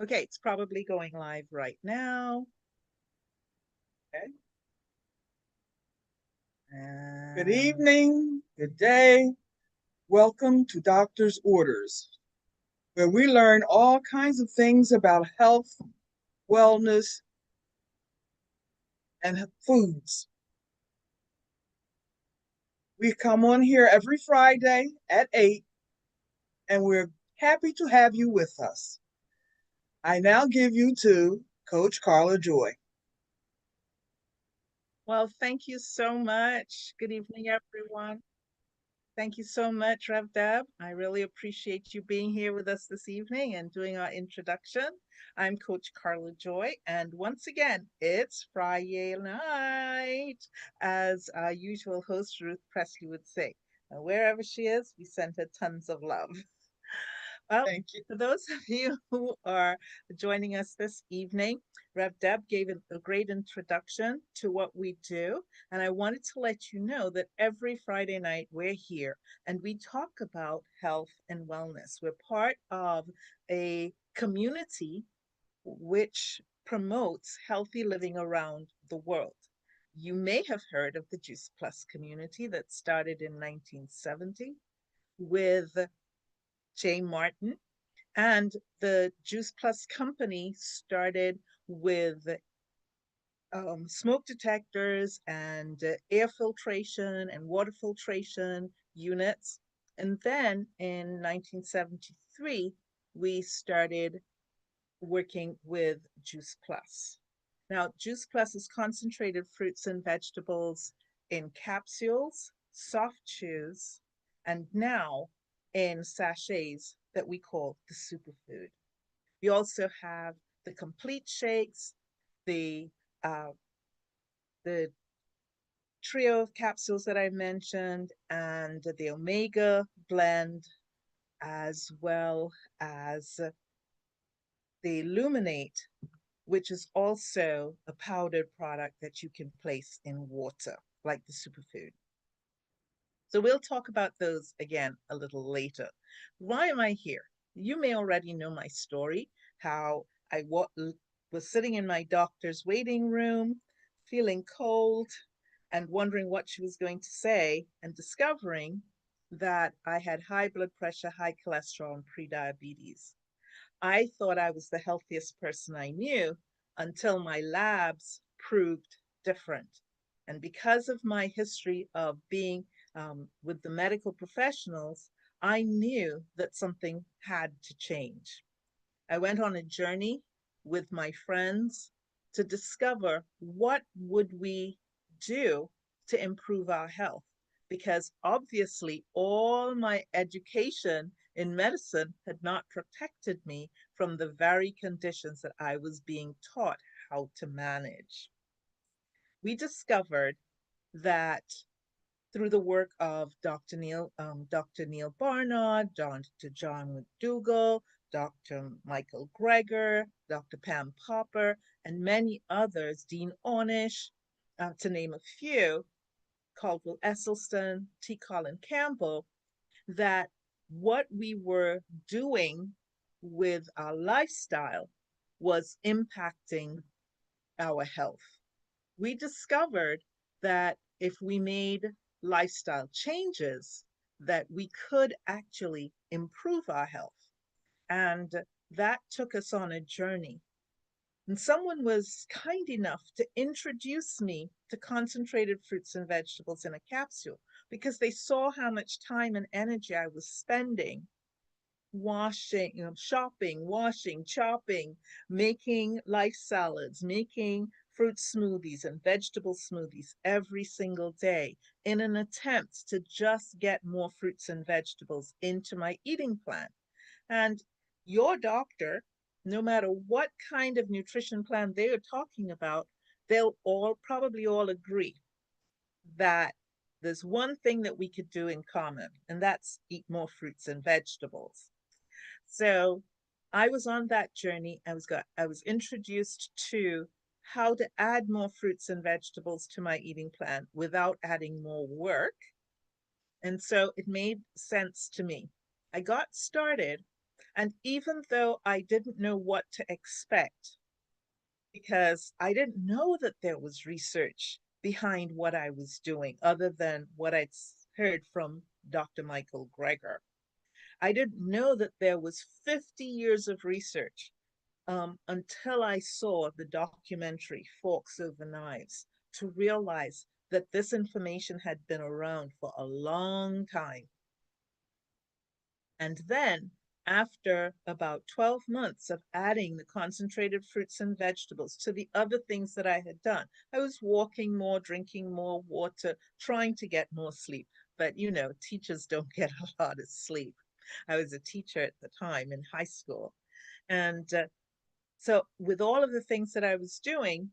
Okay, it's probably going live right now. Okay. Good And evening, good day. Welcome to Doctor's Orders, where we learn all kinds of things about health, wellness, and foods. We come on here every Friday at 8, and we're happy to have you with us. I now give you to Coach Carla Joy. well, thank you so much. Good evening, everyone. Thank you so much, Rev Deb. I really appreciate you being here with us this evening and doing our introduction. I'm Coach Carla Joy, and once again, it's Friday night, as our usual host Ruth Presley would say. And wherever she is, we send her tons of love. Well, Thank you. for those of you who are joining us this evening, Rev Deb gave a great introduction to what we do. And I wanted to let you know that every Friday night we're here and we talk about health and wellness. We're part of a community which promotes healthy living around the world. You may have heard of the Juice Plus community that started in 1970 with Jay Martin, and the Juice Plus company started with smoke detectors and air filtration and water filtration units. And then in 1973, we started working with Juice Plus. Now, Juice Plus is concentrated fruits and vegetables in capsules, soft chews, and now in sachets that we call the superfood. We also have the complete shakes, the uh, the trio of capsules that I mentioned, and the omega blend, as well as the illuminate, which is also a powdered product that you can place in water, like the superfood. So we'll talk about those again a little later. Why am I here? You may already know my story, how was sitting in my doctor's waiting room, feeling cold, and wondering what she was going to say, and discovering that I had high blood pressure, high cholesterol, and prediabetes. I thought I was the healthiest person I knew until my labs proved different. And because of my history of being with the medical professionals, I knew that something had to change. I went on a journey with my friends to discover what would we do to improve our health, because obviously all my education in medicine had not protected me from the very conditions that I was being taught how to manage. We discovered that through the work of Dr. Neil Barnard, Dr. John McDougall, Dr. Michael Greger, Dr. Pam Popper, and many others, Dean Ornish, to name a few, Caldwell Esselstyn, T. Colin Campbell, that what we were doing with our lifestyle was impacting our health. We discovered that if we made lifestyle changes, that we could actually improve our health. And that took us on a journey. And someone was kind enough to introduce me to concentrated fruits and vegetables in a capsule because they saw how much time and energy I was spending washing, shopping, washing, chopping, making life salads, making fruit smoothies and vegetable smoothies every single day in an attempt to just get more fruits and vegetables into my eating plan. And your doctor, no matter what kind of nutrition plan they are talking about, they'll all probably all agree that there's one thing that we could do in common, and that's eat more fruits and vegetables. So I was on that journey. I was introduced to how to add more fruits and vegetables to my eating plan without adding more work. And so it made sense to me. I got started. And even though I didn't know what to expect, because I didn't know that there was research behind what I was doing other than what I'd heard from Dr. Michael Greger. I didn't know that there was 50 years of research until I saw the documentary Forks Over Knives to realize that this information had been around for a long time. And then, after about 12 months of adding the concentrated fruits and vegetables to the other things that I had done, I was walking more, drinking more water, trying to get more sleep. But you know, teachers don't get a lot of sleep. I was a teacher at the time in high school. And so, with all of the things that I was doing,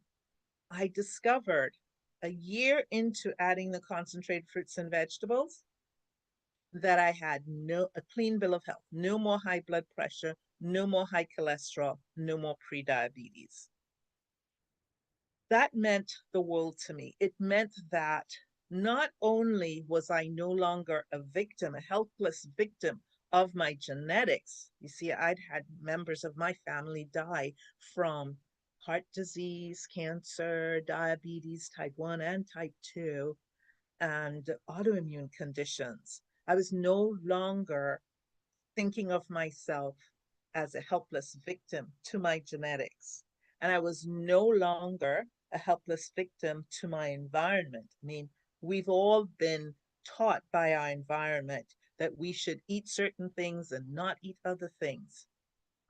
I discovered a year into adding the concentrated fruits and vegetables that I had a clean bill of health, no more high blood pressure, no more high cholesterol, no more prediabetes. That meant the world to me. It meant that not only was I no longer a victim, a helpless victim of my genetics. You see, I'd had members of my family die from heart disease, cancer, diabetes, type 1 and type 2, and autoimmune conditions. I was no longer thinking of myself as a helpless victim to my genetics. And I was no longer a helpless victim to my environment. I mean, we've all been taught by our environment that we should eat certain things and not eat other things.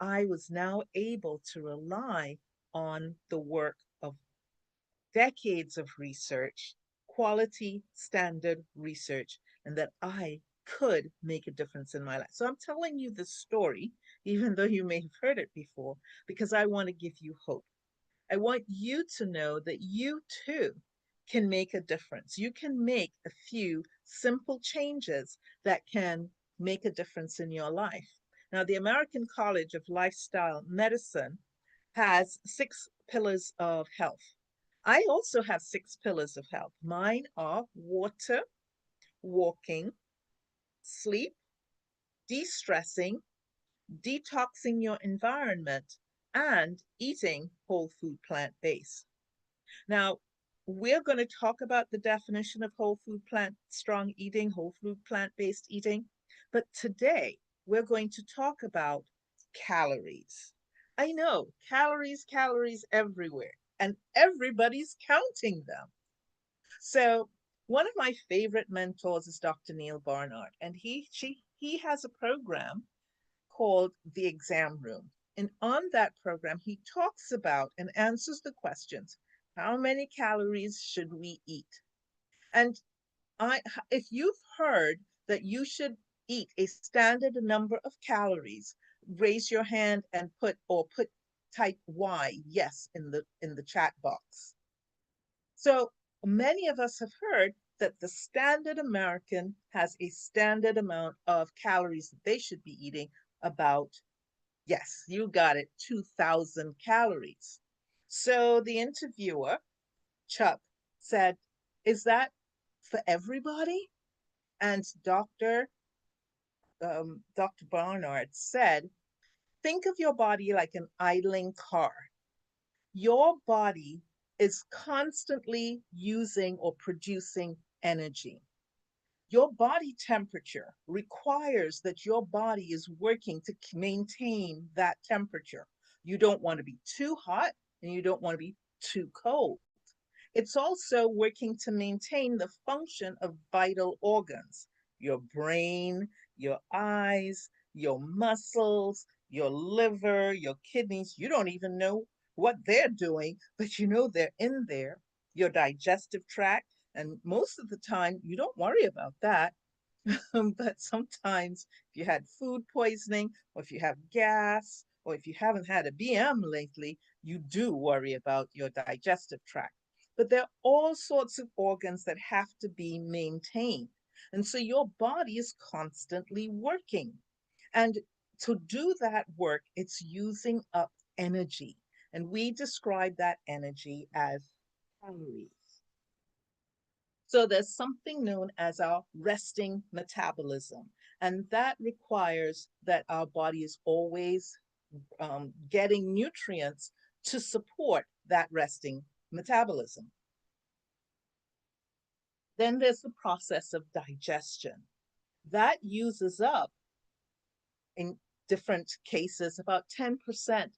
I was now able to rely on the work of decades of research, quality standard research, and that I could make a difference in my life. So I'm telling you this story, even though you may have heard it before, because I want to give you hope. I want you to know that you too can make a difference. You can make a few simple changes that can make a difference in your life. Now, the American College of Lifestyle Medicine has 6 pillars of health. I also have 6 pillars of health. Mine are water, walking, sleep, de stressing, detoxing your environment, and eating whole food plant based. Now, we're going to talk about the definition of whole food plant strong eating, whole food plant based eating. But today, we're going to talk about calories. I know calories, calories everywhere, and everybody's counting them. So, one of my favorite mentors is Dr. Neil Barnard, and he has a program called The Exam Room. And on that program, he talks about and answers the questions: how many calories should we eat? And if you've heard that you should eat a standard number of calories, raise your hand and put type Y, yes, in the chat box. So many of us have heard that the standard American has a standard amount of calories that they should be eating, about, yes, you got it, 2,000 calories. So the interviewer, Chuck, said, is that for everybody? And Dr. Barnard said, think of your body like an idling car. Your body is constantly using or producing energy. Your body temperature requires that your body is working to maintain that temperature. You don't want to be too hot and you don't want to be too cold. It's also working to maintain the function of vital organs: your brain, your eyes, your muscles, your liver, your kidneys. You don't even know what they're doing, but you know they're in there. Your digestive tract. And most of the time, you don't worry about that. But sometimes if you had food poisoning, or if you have gas, or if you haven't had a BM lately, you do worry about your digestive tract. But there are all sorts of organs that have to be maintained. And so your body is constantly working. And to do that work, it's using up energy. And we describe that energy as calories. So there's something known as our resting metabolism. And that requires that our body is always getting nutrients to support that resting metabolism. Then there's the process of digestion. That uses up, in different cases, about 10%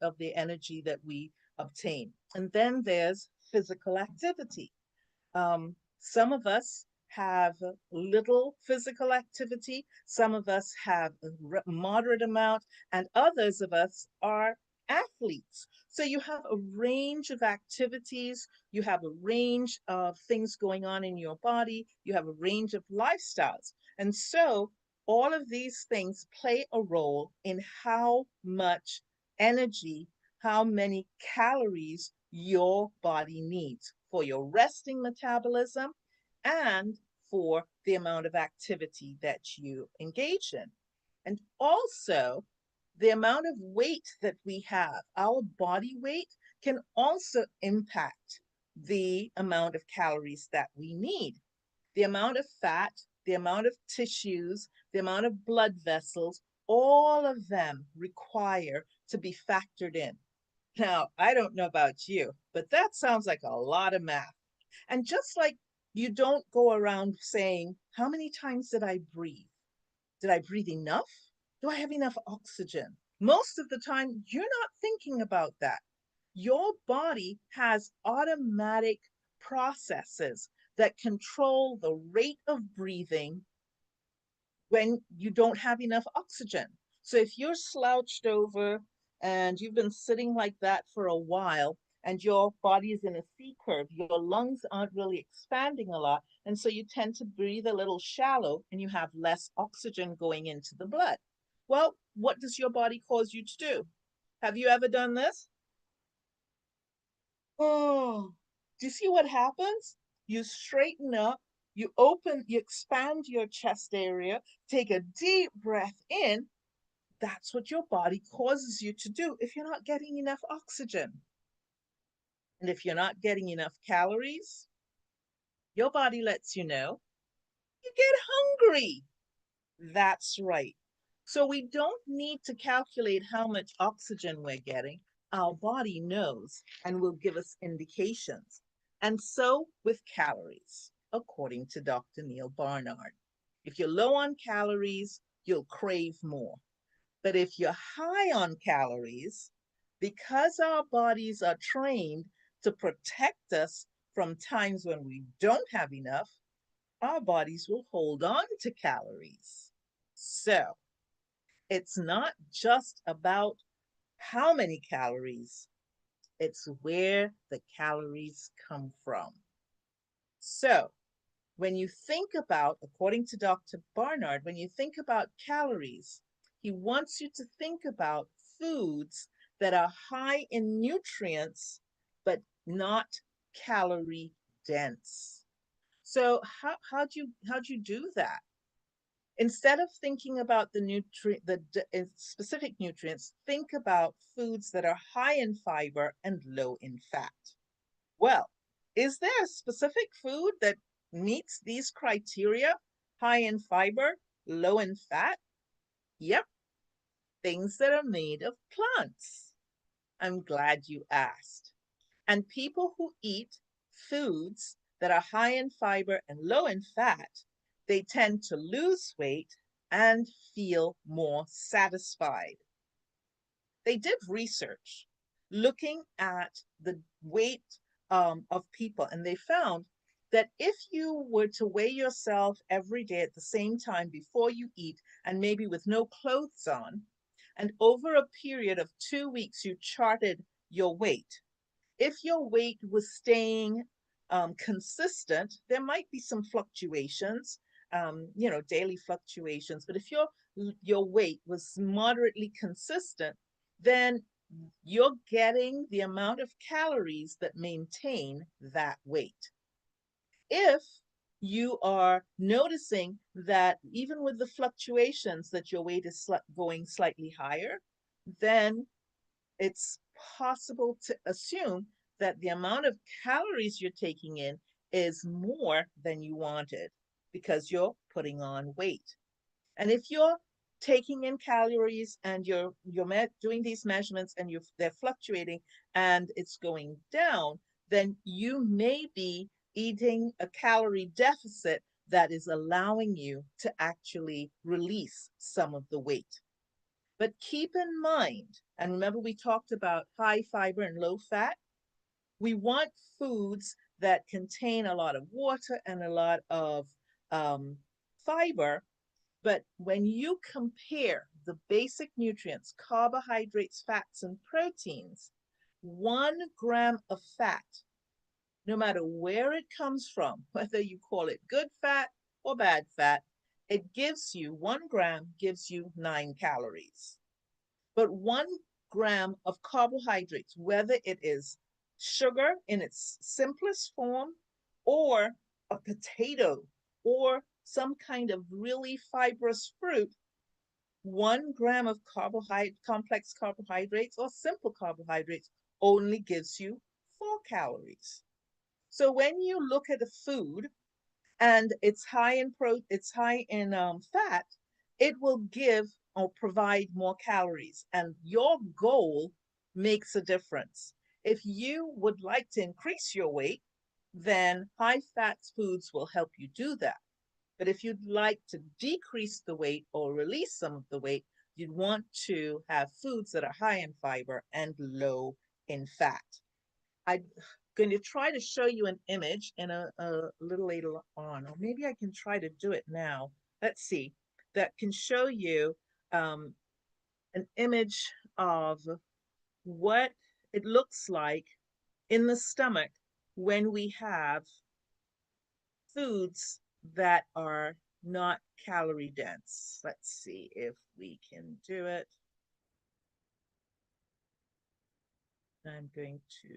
of the energy that we obtain. And then there's physical activity. Some of us have little physical activity, some of us have a moderate amount, and others of us are athletes. So you have a range of activities, you have a range of things going on in your body, you have a range of lifestyles. And so all of these things play a role in how much energy, how many calories your body needs for your resting metabolism and for the amount of activity that you engage in. And also, the amount of weight that we have, our body weight, can also impact the amount of calories that we need. The amount of fat, the amount of tissues, the amount of blood vessels, all of them require to be factored in. Now, I don't know about you, but that sounds like a lot of math. And just like you don't go around saying, how many times did I breathe? Did I breathe enough? Do I have enough oxygen? Most of the time, you're not thinking about that. Your body has automatic processes that control the rate of breathing when you don't have enough oxygen. So if you're slouched over and you've been sitting like that for a while and your body is in a C curve, your lungs aren't really expanding a lot. And so you tend to breathe a little shallow and you have less oxygen going into the blood. Well, what does your body cause you to do? Have you ever done this? Oh, do you see what happens? You straighten up, you expand your chest area, take a deep breath in. That's what your body causes you to do if you're not getting enough oxygen. And if you're not getting enough calories, your body lets you know you get hungry. That's right. So we don't need to calculate how much oxygen we're getting. Our body knows and will give us indications. And so with calories, according to Dr. Neil Barnard. If you're low on calories, you'll crave more. But if you're high on calories, because our bodies are trained to protect us from times when we don't have enough, our bodies will hold on to calories. So it's not just about how many calories, it's where the calories come from. So when you think about, according to Dr. Barnard, when you think about calories, he wants you to think about foods that are high in nutrients, but not calorie dense. So how'd you do that? Instead of thinking about the specific nutrients, think about foods that are high in fiber and low in fat. Well, is there a specific food that meets these criteria? High in fiber, low in fat? Yep, things that are made of plants. I'm glad you asked. And people who eat foods that are high in fiber and low in fat, they tend to lose weight and feel more satisfied. They did research looking at the weight of people, and they found that if you were to weigh yourself every day at the same time before you eat, and maybe with no clothes on, and over a period of 2 weeks, you charted your weight, if your weight was staying consistent, there might be some fluctuations, daily fluctuations. But if your weight was moderately consistent, then you're getting the amount of calories that maintain that weight. If you are noticing that even with the fluctuations that your weight is going slightly higher, then it's possible to assume that the amount of calories you're taking in is more than you wanted because you're putting on weight. And if you're taking in calories and you're doing these measurements and they're fluctuating and it's going down, then you may be eating a calorie deficit that is allowing you to actually release some of the weight. But keep in mind, and remember we talked about high fiber and low fat, we want foods that contain a lot of water and a lot of um, fiber. But when you compare the basic nutrients, carbohydrates, fats, and proteins, 1 gram of fat, no matter where it comes from, whether you call it good fat or bad fat, it gives you 1 gram gives you 9 calories. But 1 gram of carbohydrates, whether it is sugar in its simplest form or a potato or some kind of really fibrous fruit, 1 gram of complex carbohydrates or simple carbohydrates only gives you 4 calories. So when you look at a food and it's high in fat, it will give or provide more calories, and your goal makes a difference. If you would like to increase your weight, then high fat foods will help you do that. But if you'd like to decrease the weight or release some of the weight, you'd want to have foods that are high in fiber and low in fat. I'm going to try to show you an image in a little later on, or maybe I can try to do it now. Let's see. That can show you um, an image of what it looks like in the stomach when we have foods that are not calorie dense. Let's see if we can do it. I'm going to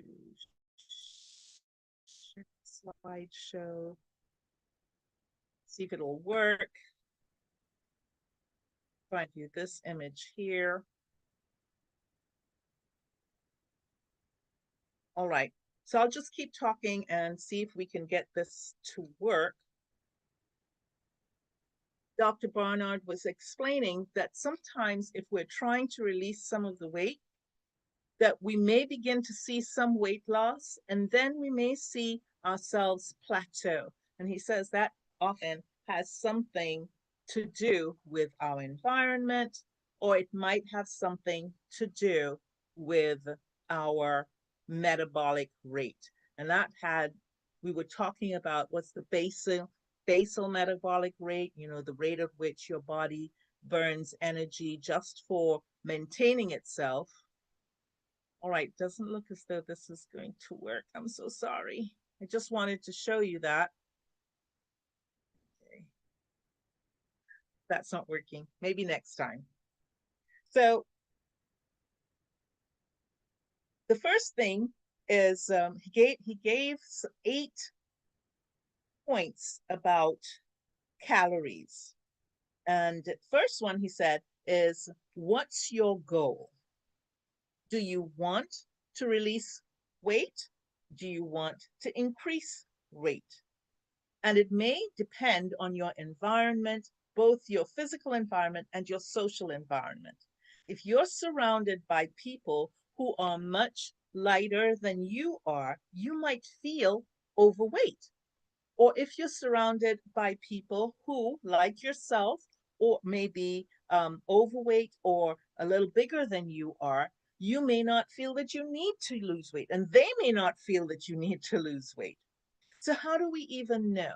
slideshow, see if it'll work. Find you this image here. All right, so I'll just keep talking and see if we can get this to work. Dr. Barnard was explaining that sometimes if we're trying to release some of the weight, that we may begin to see some weight loss and then we may see ourselves plateau. And he says that often has something to do with our environment, or it might have something to do with our metabolic rate. And that had, we were talking about what's the basal metabolic rate, you know, the rate at which your body burns energy just for maintaining itself. All right, doesn't look as though this is going to work. I'm so sorry. I just wanted to show you that. Okay. That's not working. Maybe next time. So the first thing is he gave 8 points about calories. And first one he said is, what's your goal? Do you want to release weight? Do you want to increase weight? And it may depend on your environment, both your physical environment and your social environment. If you're surrounded by people who are much lighter than you are, you might feel overweight. Or if you're surrounded by people who, like yourself, or maybe overweight or a little bigger than you are, you may not feel that you need to lose weight, and they may not feel that you need to lose weight. So, how do we even know?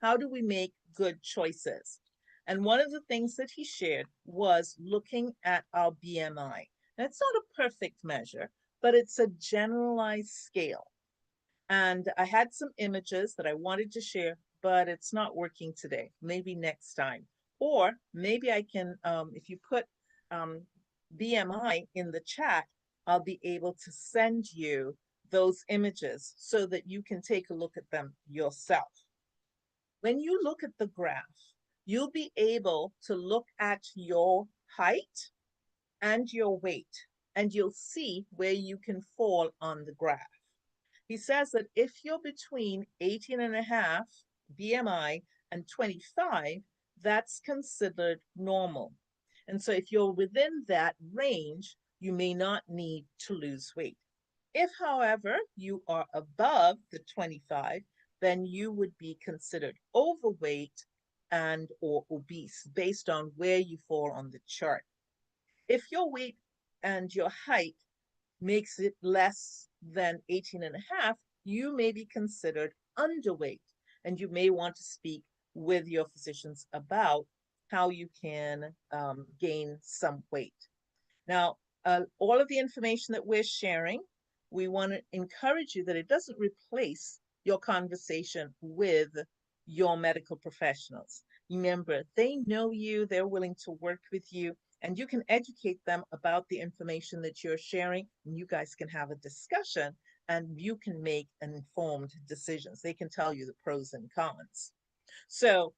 How do we make good choices? And one of the things that he shared was looking at our BMI. That's not a perfect measure, but it's a generalized scale. And I had some images that I wanted to share, but it's not working today. Maybe next time. Or maybe I can, if you put um, BMI in the chat, I'll be able to send you those images so that you can take a look at them yourself. When you look at the graph, you'll be able to look at your height and your weight, and you'll see where you can fall on the graph. He says that if you're between 18 and a half BMI and 25, that's considered normal. And so if you're within that range, you may not need to lose weight. If, however, you are above the 25, then you would be considered overweight and or obese based on where you fall on the chart. If your weight and your height makes it less than 18 and a half, you may be considered underweight. And you may want to speak with your physicians about how you can gain some weight. Now, all of the information that we're sharing, we want to encourage you that it doesn't replace your conversation with your medical professionals. Remember, they know you, they're willing to work with you, and you can educate them about the information that you're sharing, and you guys can have a discussion and you can make informed decisions. They can tell you the pros and cons. So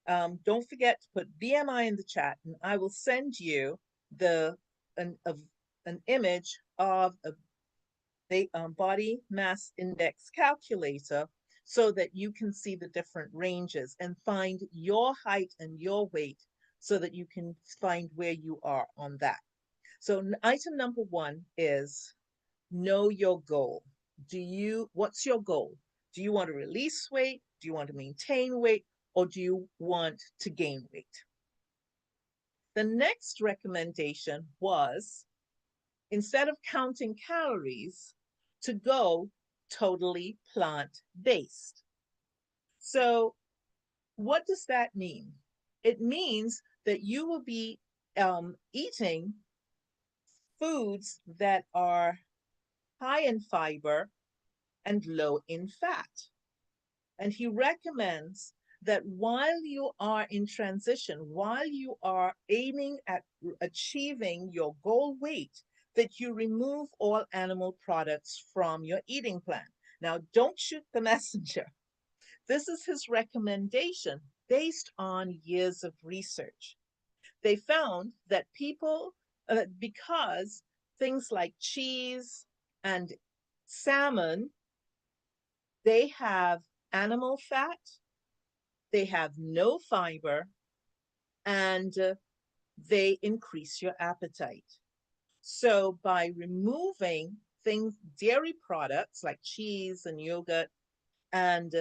don't forget to put BMI in the chat, and I will send you the an of an image of a body mass index calculator so that you can see the different ranges and find your height and your weight so that you can find where you are on that. So item number one is know your goal. What's your goal? Do you want to release weight? Do you want to maintain weight? Or do you want to gain weight? The next recommendation was, instead of counting calories, to go totally plant-based. So what does that mean? It means that you will be eating foods that are high in fiber and low in fat. And he recommends that while you are in transition, while you are aiming at achieving your goal weight, that you remove all animal products from your eating plan. Now, don't shoot the messenger. This is his recommendation based on years of research. They found that because things like cheese and salmon, they have animal fat, they have no fiber, and they increase your appetite. So by removing things, dairy products like cheese and yogurt, and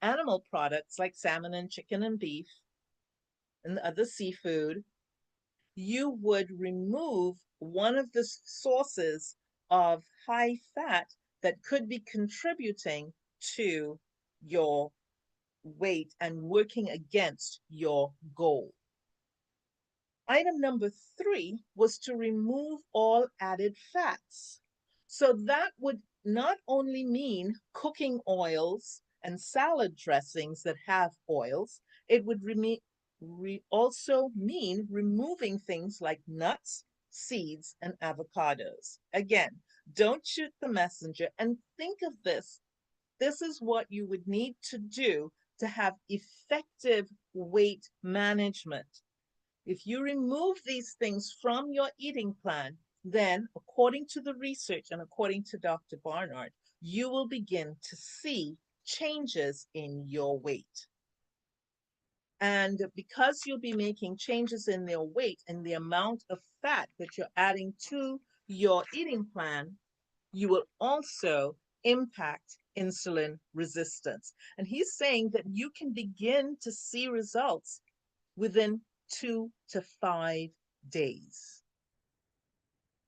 animal products like salmon and chicken and beef and other seafood, you would remove one of the sources of high fat that could be contributing to your weight and working against your goal. Item number 3 was to remove all added fats. So that would not only mean cooking oils and salad dressings that have oils, it would also mean removing things like nuts, seeds, and avocados. Again, don't shoot the messenger and think of this. This is what you would need to do to have effective weight management. If you remove these things from your eating plan, then according to the research and according to Dr. Barnard, you will begin to see changes in your weight. And because you'll be making changes in their weight and the amount of fat that you're adding to your eating plan, you will also impact insulin resistance. And he's saying that you can begin to see results within 2 to 5 days.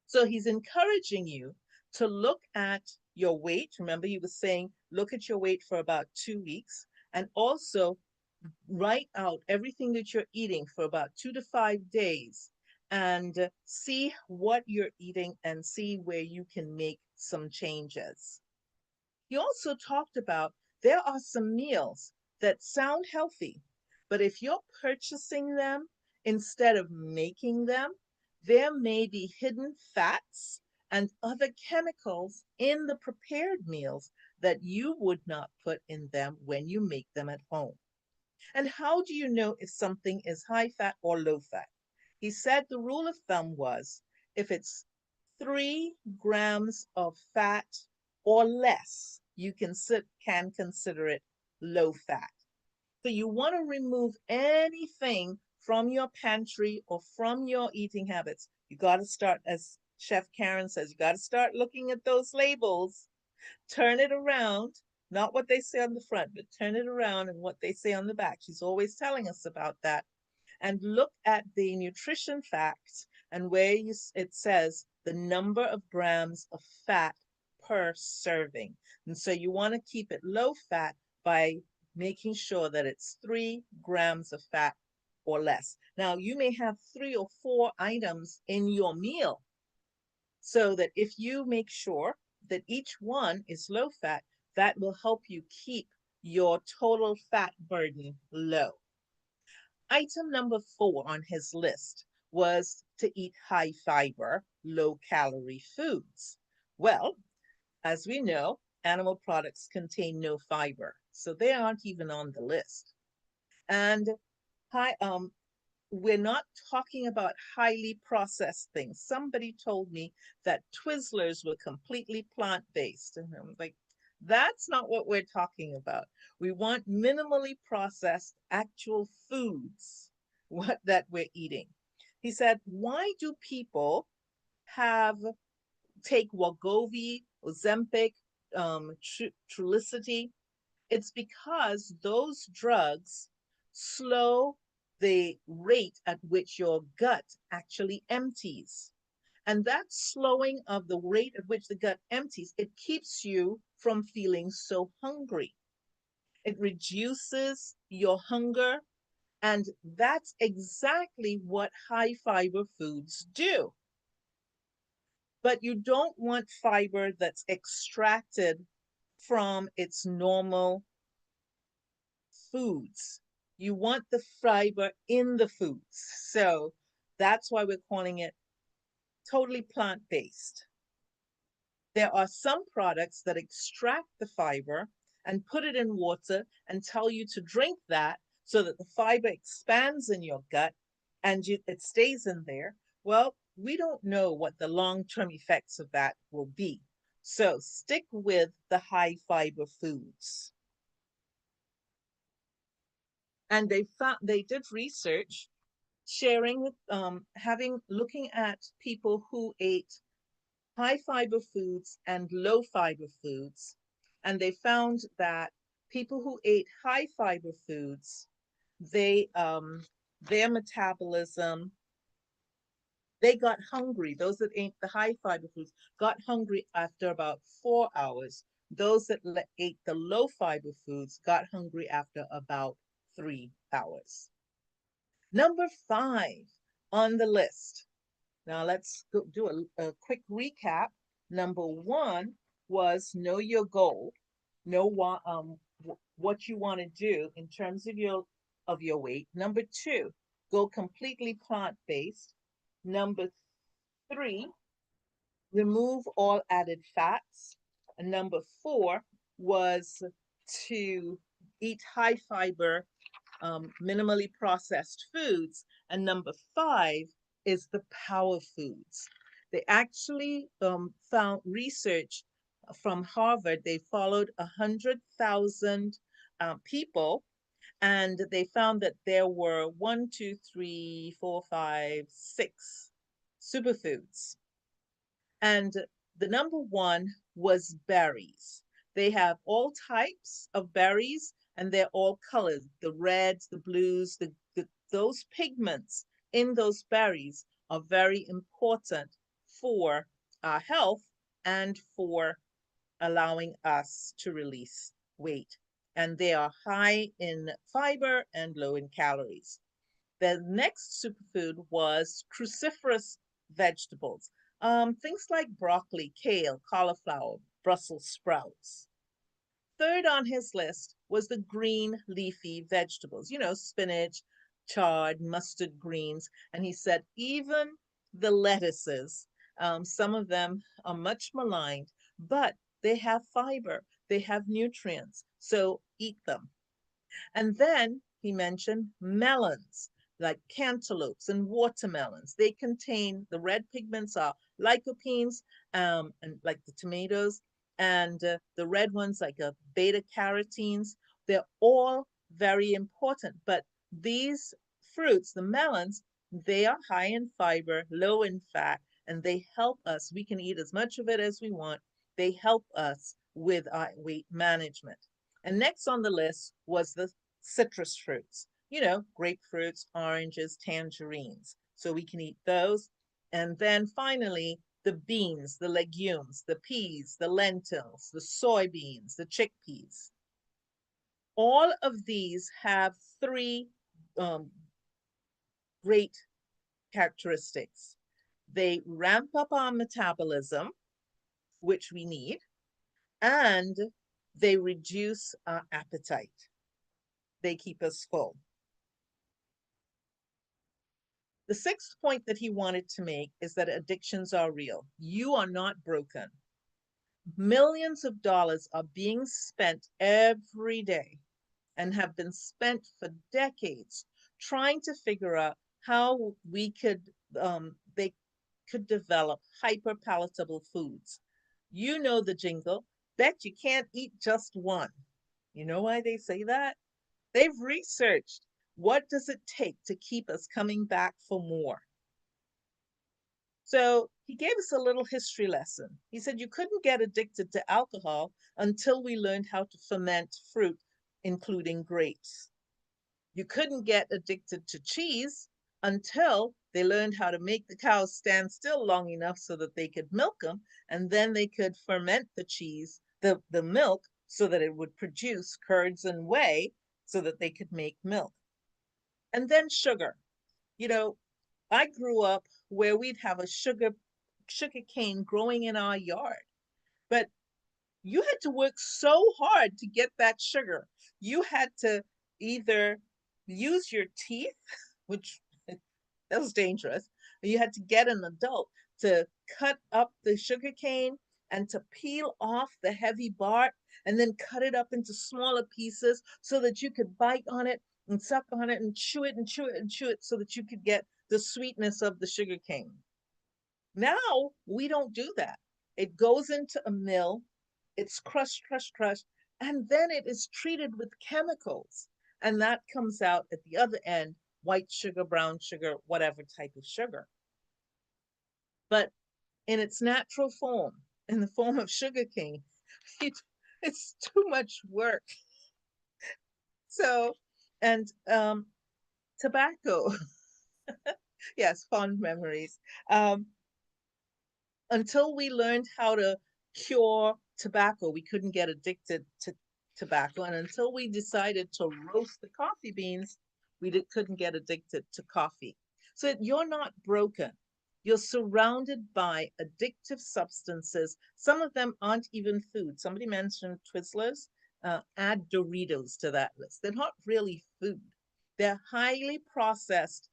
So he's encouraging you to look at your weight. Remember, he was saying, look at your weight for about 2 weeks and also write out everything that you're eating for about 2 to 5 days and see what you're eating and see where you can make some changes. He also talked about there are some meals that sound healthy, but if you're purchasing them instead of making them, there may be hidden fats and other chemicals in the prepared meals that you would not put in them when you make them at home. And how do you know if something is high fat or low fat? He said the rule of thumb was if it's 3 grams of fat or less, you can consider it low fat. So you want to remove anything from your pantry or from your eating habits. You got to start, as Chef Karen says, you got to start looking at those labels, turn it around, not what they say on the front, but turn it around and what they say on the back. She's always telling us about that. And look at the nutrition facts and where it says the number of grams of fat per serving. And so you want to keep it low fat by making sure that it's 3 grams of fat or less. Now, you may have 3 or 4 items in your meal, so that if you make sure that each one is low fat, that will help you keep your total fat burden low. Item number 4 on his list was to eat high fiber, low calorie foods. Well, as we know, animal products contain no fiber, so they aren't even on the list. And high, we're not talking about highly processed things. Somebody told me that Twizzlers were completely plant based. And I'm like, that's not what we're talking about. We want minimally processed actual foods, what that we're eating. He said, why do people have take Wegovy, Ozempic, Trulicity? It's because those drugs slow the rate at which your gut actually empties. And that slowing of the rate at which the gut empties, it keeps you from feeling so hungry. It reduces your hunger. And that's exactly what high fiber foods do. But you don't want fiber that's extracted from its normal foods. You want the fiber in the foods. So that's why we're calling it totally plant based. There are some products that extract the fiber and put it in water and tell you to drink that so that the fiber expands in your gut and it stays in there. Well, we don't know what the long term effects of that will be. So stick with the high fiber foods. And they did research sharing with having looking at people who ate high fiber foods and low fiber foods, and they found that people who ate high fiber foods, they their metabolism, they got hungry. Those that ate the high fiber foods got hungry after about 4 hours. Those that ate the low fiber foods got hungry after about 3 hours. Number 5 on the list. Now let's do a quick recap. Number 1 was know your goal, know what you want to do in terms of your weight. Number 2, go completely plant based. Number 3, remove all added fats. And number 4 was to eat high fiber, minimally processed foods. And number 5 is the power foods. They actually found research from Harvard. They followed 100,000 people, and they found that there were 1, 2, 3, 4, 5, 6 superfoods. And the number 1 was berries. They have all types of berries and they're all colored, the reds, the blues, those pigments in those berries are very important for our health and for allowing us to release weight. And they are high in fiber and low in calories. The next superfood was cruciferous vegetables, things like broccoli, kale, cauliflower, Brussels sprouts. Third on his list was the green leafy vegetables, spinach, chard, mustard greens. And he said, even the lettuces, some of them are much maligned, but they have fiber, they have nutrients. So eat them. And then he mentioned melons, like cantaloupes and watermelons. They contain the red pigments are lycopenes, and like the tomatoes, and the red ones like beta carotenes. They're all very important. But these fruits, the melons, they are high in fiber, low in fat, and they help us. We can eat as much of it as we want. They help us with our weight management. And next on the list was the citrus fruits, grapefruits, oranges, tangerines. So we can eat those. And then finally, the beans, the legumes, the peas, the lentils, the soybeans, the chickpeas. All of these have three um, great characteristics. They ramp up our metabolism, which we need, and they reduce our appetite. They keep us full. The sixth point that he wanted to make is that addictions are real. You are not broken. Millions of dollars are being spent every day and have been spent for decades trying to figure out how they could develop hyper palatable foods. You know the jingle, bet you can't eat just one. You know why they say that? They've researched what does it take to keep us coming back for more. So he gave us a little history lesson. He said you couldn't get addicted to alcohol until we learned how to ferment fruit, including grapes. You couldn't get addicted to cheese until they learned how to make the cows stand still long enough so that they could milk them, and then they could ferment the cheese, the milk, so that it would produce curds and whey so that they could make milk. And then sugar. You know, I grew up where we'd have a sugar cane growing in our yard, but you had to work so hard to get that sugar. You had to either use your teeth, which that was dangerous. You had to get an adult to cut up the sugar cane and to peel off the heavy bark and then cut it up into smaller pieces so that you could bite on it and suck on it and chew it and chew it and chew it so that you could get the sweetness of the sugar cane. Now we don't do that. It goes into a mill, it's crushed, crushed, crushed, and then it is treated with chemicals. And that comes out at the other end white sugar, brown sugar, whatever type of sugar. But in its natural form, in the form of sugar cane, it's too much work. So, and tobacco, yes, fond memories. Until we learned how to cure tobacco, we couldn't get addicted to tobacco. And until we decided to roast the coffee beans, couldn't get addicted to coffee. So you're not broken. You're surrounded by addictive substances. Some of them aren't even food. Somebody mentioned Twizzlers. Add Doritos to that list. They're not really food. They're highly processed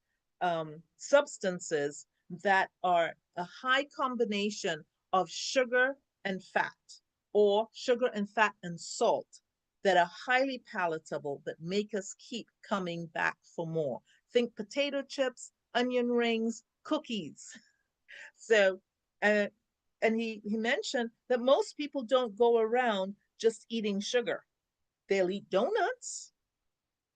substances that are a high combination of sugar and fat, or sugar and fat and salt, that are highly palatable, that make us keep coming back for more. Think potato chips, onion rings, cookies. So, uh, and he mentioned that most people don't go around just eating sugar. They'll eat donuts,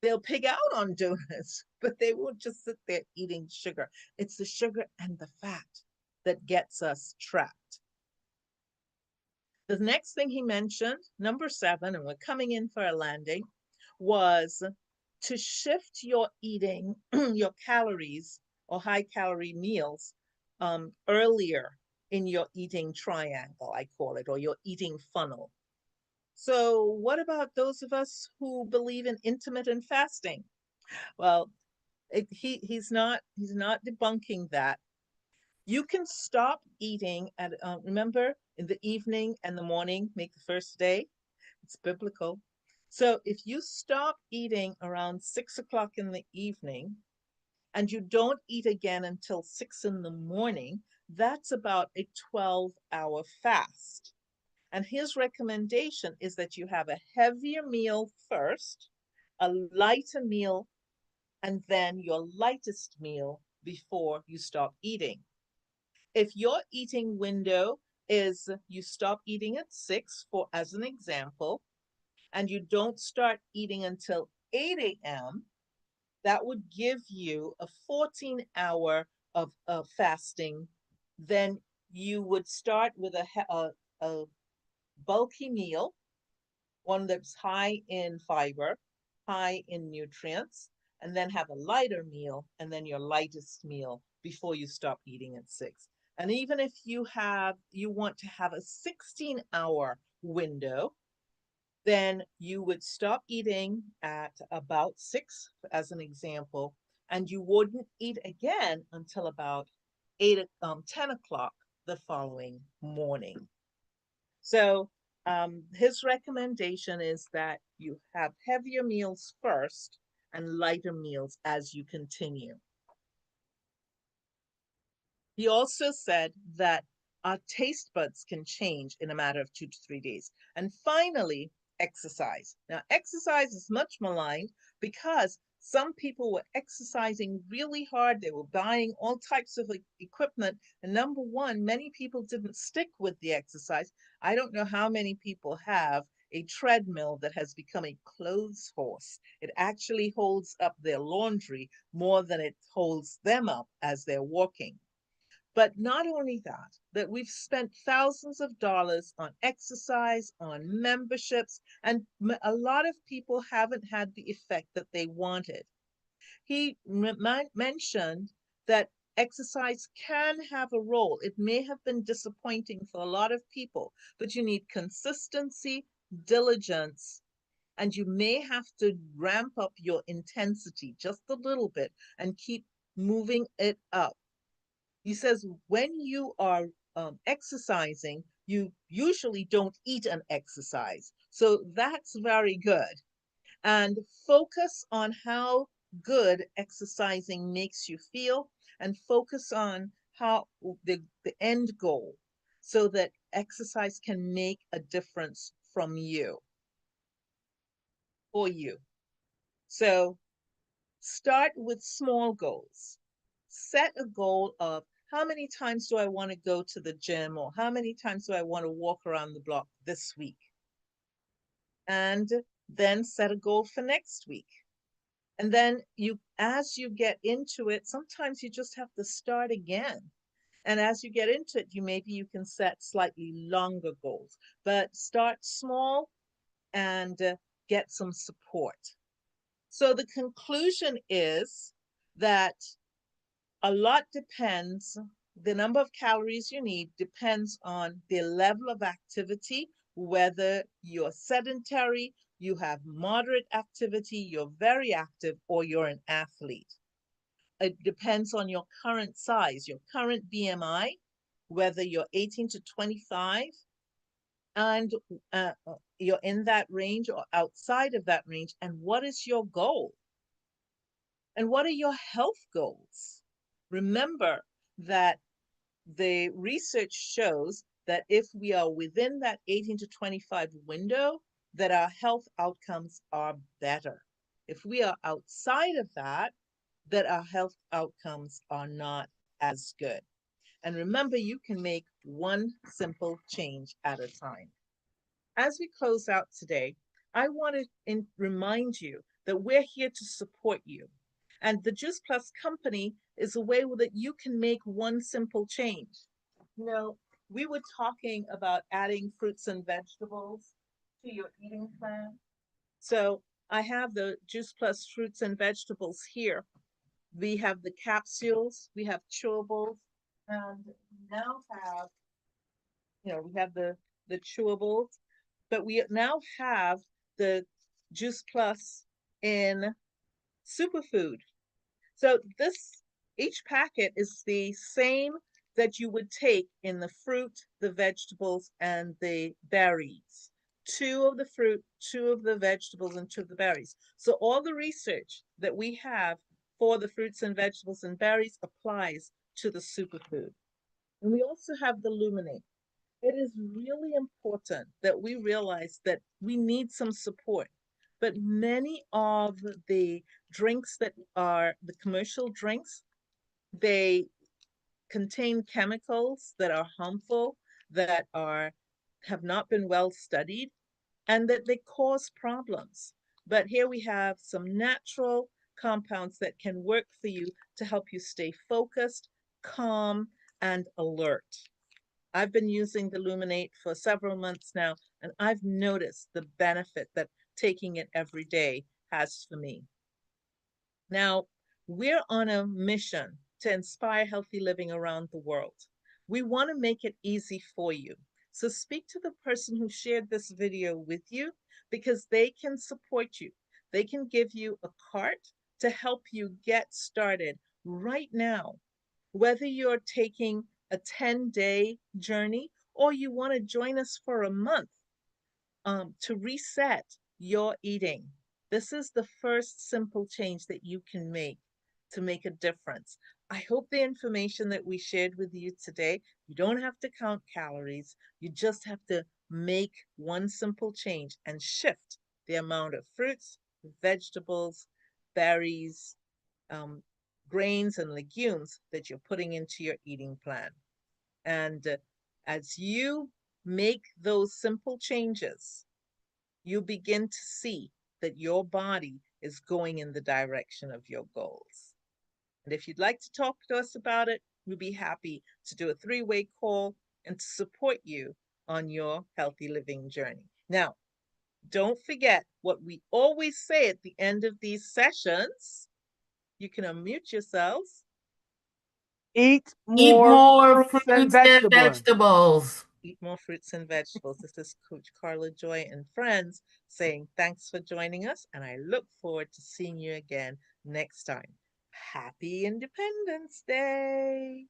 they'll pig out on donuts, but they won't just sit there eating sugar. It's the sugar and the fat that gets us trapped. The next thing he mentioned, number 7, and we're coming in for a landing, was to shift your eating, your calories or high calorie meals earlier in your eating triangle, I call it, or your eating funnel. So, what about those of us who believe in intermittent fasting? Well, he's not debunking that. You can stop eating at remember, in the evening and the morning make the first day. It's biblical. So if you stop eating around 6 o'clock in the evening and you don't eat again until 6 in the morning, that's about a 12-hour fast. And his recommendation is that you have a heavier meal first, a lighter meal, and then your lightest meal before you stop eating. If your eating window is you stop eating at 6, for as an example, and you don't start eating until 8 a.m., that would give you a 14-hour of fasting. Then you would start with a bulky meal, one that's high in fiber, high in nutrients, and then have a lighter meal, and then your lightest meal before you stop eating at 6. And even if you want to have a 16-hour window, then you would stop eating at about 6, as an example, and you wouldn't eat again until about 10 o'clock the following morning. So his recommendation is that you have heavier meals first and lighter meals as you continue. He also said that our taste buds can change in a matter of 2 to 3 days. And finally, exercise. Now, exercise is much maligned because some people were exercising really hard. They were buying all types of equipment. And number one, many people didn't stick with the exercise. I don't know how many people have a treadmill that has become a clothes horse. It actually holds up their laundry more than it holds them up as they're walking. But not only that, that we've spent thousands of dollars on exercise, on memberships, and a lot of people haven't had the effect that they wanted. He mentioned that exercise can have a role. It may have been disappointing for a lot of people, but you need consistency, diligence, and you may have to ramp up your intensity just a little bit and keep moving it up. He says when you are exercising, you usually don't eat an exercise. So that's very good. And focus on how good exercising makes you feel, and focus on how the end goal, so that exercise can make a difference from you for you. So start with small goals. Set a goal of how many times do I want to go to the gym, or how many times do I want to walk around the block this week? And then set a goal for next week. And then as you get into it, sometimes you just have to start again. And as you get into it, maybe you can set slightly longer goals, but start small and get some support. So the conclusion is that a lot depends, the number of calories you need depends on the level of activity, whether you're sedentary, you have moderate activity, you're very active, or you're an athlete. It depends on your current size, your current BMI, whether you're 18 to 25 and you're in that range or outside of that range, and what is your goal? And what are your health goals? Remember that the research shows that if we are within that 18 to 25 window, that our health outcomes are better. If we are outside of that, that our health outcomes are not as good. And remember, you can make one simple change at a time. As we close out today, I want to remind you that we're here to support you. And the Juice Plus company is a way that you can make one simple change. You know, we were talking about adding fruits and vegetables to your eating plan. So I have the Juice Plus fruits and vegetables here. We have the capsules, we have chewables, and we now have, we have the chewables, but we now have the Juice Plus in superfood. So each packet is the same that you would take in the fruit, the vegetables, and the berries. 2 of the fruit, 2 of the vegetables, and 2 of the berries. So all the research that we have for the fruits and vegetables and berries applies to the superfood. And we also have the luminate. It is really important that we realize that we need some support. But many of the drinks that are the commercial drinks, they contain chemicals that are harmful, that have not been well studied, and that they cause problems. But here we have some natural compounds that can work for you to help you stay focused, calm, and alert. I've been using the Luminate for several months now, and I've noticed the benefit that taking it every day has for me. Now, we're on a mission to inspire healthy living around the world. We want to make it easy for you. So speak to the person who shared this video with you because they can support you. They can give you a cart to help you get started right now. Whether you're taking a 10-day journey or you want to join us for a month, to reset your eating. This is the first simple change that you can make to make a difference. I hope the information that we shared with you today, you don't have to count calories. You just have to make one simple change and shift the amount of fruits, vegetables, berries, um, grains, and legumes that you're putting into your eating plan. And as you make those simple changes, you begin to see that your body is going in the direction of your goals. And if you'd like to talk to us about it, we'd be happy to do a three-way call and to support you on your healthy living journey. Now, don't forget what we always say at the end of these sessions. You can unmute yourselves. Eat Eat more more fruits and fruits and vegetables. vegetables. Eat more fruits and vegetables. This is Coach Carla Joy and friends saying thanks for joining us, and I look forward to seeing you again next time. Happy Independence Day!